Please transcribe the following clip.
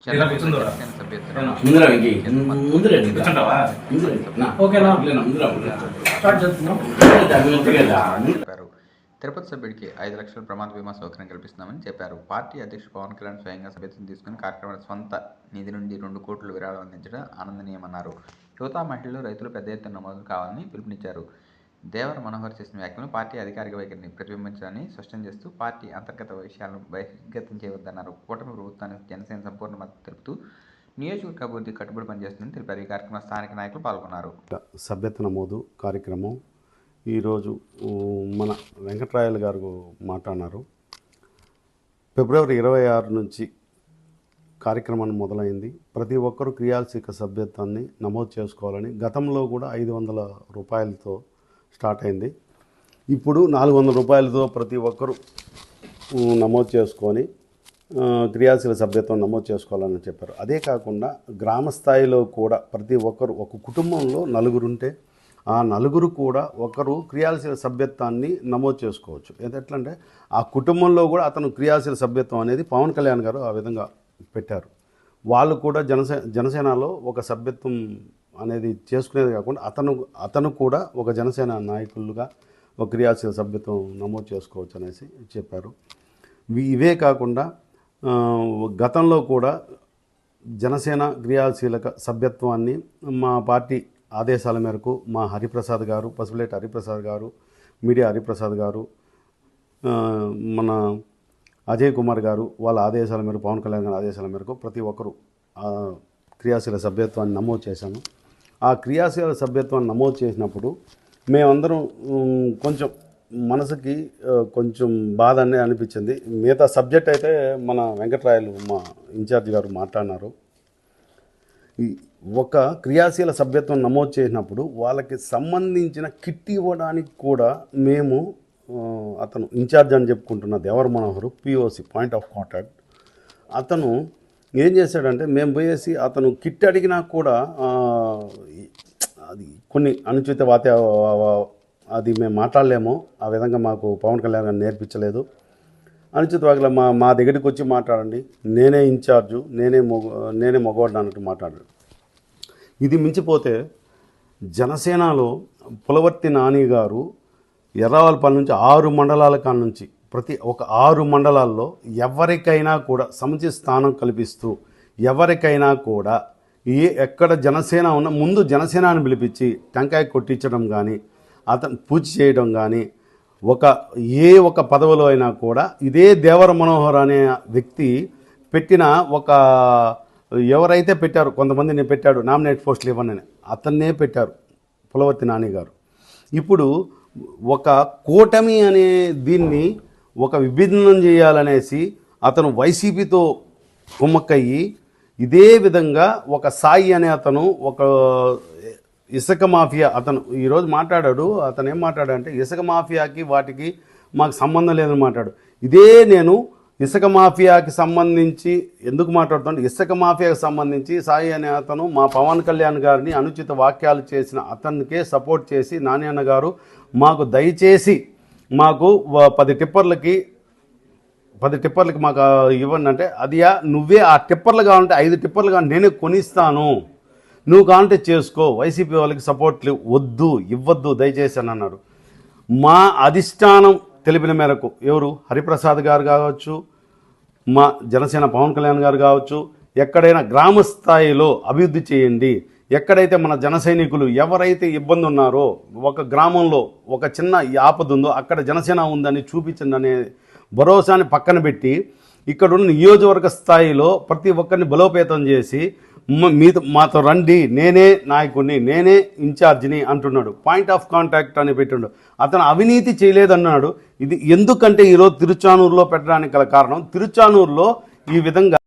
తిరుపతి సభ్యుడికి 5 లక్షల ప్రమాద బీమా సౌకర్యం కల్పిస్తున్నామని చెప్పారు. పార్టీ అధ్యక్షుడు పవన్ కళ్యాణ్ స్వయంగా సభ్యత్వం తీసుకుని కార్యక్రమానికి స్వంత నిధి నుండి 2 కోట్లు విరాళం అందించడం ఆనందనీయమన్నారు. యువత, మహిళలు, రైతులు పెద్ద ఎత్తున నమోదు కావాలని పిలుపునిచ్చారు. దేవర మనోహర్ చేసిన వ్యాఖ్యలను పార్టీ అధికారిక వైఖరిని ప్రతిబింబించాలని స్పష్టం చేస్తూ పార్టీ అంతర్గత విషయాలను బహిర్గతం చేయవద్దన్నారు. కూటమి ప్రభుత్వానికి జనసేన సంపూర్ణ మద్దతు తెలుపుతూ నియోజకవర్గ అభివృద్ధి కట్టుబడి పనిచేస్తుందని తెలిపారు. ఈ కార్యక్రమంలో స్థానిక నాయకులు పాల్గొన్నారు. సభ్యత్వ నమోదు కార్యక్రమం ఈరోజు మన వెంకట్రాయలు గారు మాట్లాడినారు. ఫిబ్రవరి 26 నుంచి కార్యక్రమం మొదలైంది. ప్రతి ఒక్కరూ క్రియాశీలక సభ్యత్వాన్ని నమోదు చేసుకోవాలని గతంలో కూడా 500 రూపాయలతో స్టార్ట్ అయింది. ఇప్పుడు 400 రూపాయలతో ప్రతి ఒక్కరూ నమోదు చేసుకొని క్రియాశీల సభ్యత్వం నమోదు చేసుకోవాలని చెప్పారు. అదే కాకుండా గ్రామ స్థాయిలో కూడా ప్రతి ఒక్కరు, ఒక కుటుంబంలో 4 ఉంటే ఆ 4 కూడా ఒకరు క్రియాశీల సభ్యత్వాన్ని నమోదు చేసుకోవచ్చు. ఎట్లంటే ఆ కుటుంబంలో కూడా అతను క్రియాశీల సభ్యత్వం అనేది పవన్ కళ్యాణ్ గారు ఆ విధంగా పెట్టారు. వాళ్ళు కూడా జనసేనలో ఒక సభ్యత్వం అనేది చేసుకునేది కాకుండా అతను కూడా ఒక జనసేన నాయకులుగా ఒక క్రియాశీల సభ్యత్వం నమోదు చేసుకోవచ్చు అనేసి చెప్పారు. ఇవే కాకుండా గతంలో కూడా జనసేన క్రియాశీలక సభ్యత్వాన్ని మా పార్టీ ఆదేశాల మేరకు మా హరిప్రసాద్ గారు, పసుపులేటి హరిప్రసాద్ గారు, మీడియా హరిప్రసాద్ గారు, మన అజయ్ కుమార్ గారు వాళ్ళ ఆదేశాల మేరకు, పవన్ కళ్యాణ్ గారి ఆదేశాల మేరకు ప్రతి ఒక్కరూ క్రియాశీల సభ్యత్వాన్ని నమోదు చేశాము. ఆ క్రియాశీల సభ్యత్వాన్ని నమోదు చేసినప్పుడు మేమందరం కొంచెం మనసుకి కొంచెం బాధ అనేది అనిపించింది. మిగతా సబ్జెక్ట్ అయితే మన వెంకట్రాయలు మా ఇన్ఛార్జ్ గారు మాట్లాడినారు. ఒక క్రియాశీల సభ్యత్వం నమోదు చేసినప్పుడు వాళ్ళకి సంబంధించిన కిట్ ఇవ్వడానికి కూడా మేము అతను ఇన్ఛార్జ్ అని చెప్పుకుంటున్న Devara Manohar POC point of contact అతను ఏం చేశాడంటే, మేము పోయేసి అతను కిట్ అడిగినా కూడా అది కొన్ని అనుచిత అది మేము మాట్లాడలేము. ఆ విధంగా మాకు పవన్ కళ్యాణ్ గారు నేర్పించలేదు. అనుచిత వాక్యాలు మా దగ్గరికి వచ్చి మాట్లాడండి, నేనే ఇన్ఛార్జు, నేనే మగవాడిని అన్నట్టు మాట్లాడాడు. ఇది మించిపోతే జనసేనలో పులవర్తి నాని గారు ఎర్రవాళ్ళపల్లి నుంచి 6 మండలాల కాడ నుంచి ప్రతి ఒక 6 మండలాల్లో ఎవరికైనా కూడా సముచిత స్థానం కల్పిస్తూ ఎవరికైనా కూడా ఎక్కడ జనసేన ఉన్న ముందు జనసేనని పిలిపించి టెంకాయ కొట్టించడం కానీ, అతను పూజ చేయడం కానీ, ఒక పదవిలో అయినా కూడా ఇదే దేవర మనోహర్ అనే వ్యక్తి పెట్టిన ఎవరైతే పెట్టారు, కొంతమందిని పెట్టాడు నామినేట్ పోస్టులు ఇవ్వనని, అతన్నే పెట్టారు పులవర్తి నాని గారు. ఇప్పుడు ఒక కూటమి అనే దీన్ని ఒక విభిన్నం చేయాలనేసి అతను వైసీపీతో కుమ్మక్కయ్యి ఇదే విధంగా ఒక సాయి అనే అతను ఒక ఇసుక మాఫియా అతను ఈరోజు మాట్లాడాడు. అతను ఏం మాట్లాడాడంటే ఇసుక మాఫియాకి వాటికి మాకు సంబంధం లేదని మాట్లాడు. ఇదే నేను ఇసుక మాఫియాకి సంబంధించి ఎందుకు మాట్లాడుతాను, ఇసుక మాఫియాకి సంబంధించి సాయి అనే అతను మా పవన్ కళ్యాణ్ గారిని అనుచిత వాక్యాలు చేసిన అతనికే సపోర్ట్ చేసి నాని అన్న గారు మాకు దయచేసి మాకు 10 టిప్పర్లకి మాకు ఇవ్వండి అంటే, అదియా నువ్వే ఆ టిప్పర్లు కావాలంటే 5 టిప్పర్లు కావాలి నేనే కొనిస్తాను, నువ్వు కావాలంటే చేసుకో, వైసీపీ వాళ్ళకి సపోర్ట్లు ఇవ్వద్దు దయచేసి అని అన్నాడు. మా అధిష్టానం తెలిపిన మేరకు ఎవరు హరిప్రసాద్ గారు కావచ్చు, మా జనసేన పవన్ కళ్యాణ్ గారు కావచ్చు, ఎక్కడైనా గ్రామ స్థాయిలో అభివృద్ధి చేయండి, ఎక్కడైతే మన జన సైనికులు ఎవరైతే ఇబ్బంది ఉన్నారో, ఒక గ్రామంలో ఒక చిన్న ఆపద ఉందో అక్కడ జనసేన ఉందని చూపించండి అనే భరోసాని పక్కన పెట్టి ఇక్కడున్న నియోజకవర్గ స్థాయిలో ప్రతి ఒక్కరిని బలోపేతం చేసి మాతో రండి, నేనే నాయకుడిని, నేనే ఇన్ఛార్జిని అంటున్నాడు. పాయింట్ ఆఫ్ కాంటాక్ట్ అని పెట్టిండు. అతను అవినీతి చేయలేదన్నాడు. ఇది ఎందుకంటే ఈరోజు తిరుచానూరులో పెట్టడానికి గల కారణం, తిరుచానూరులో ఈ విధంగా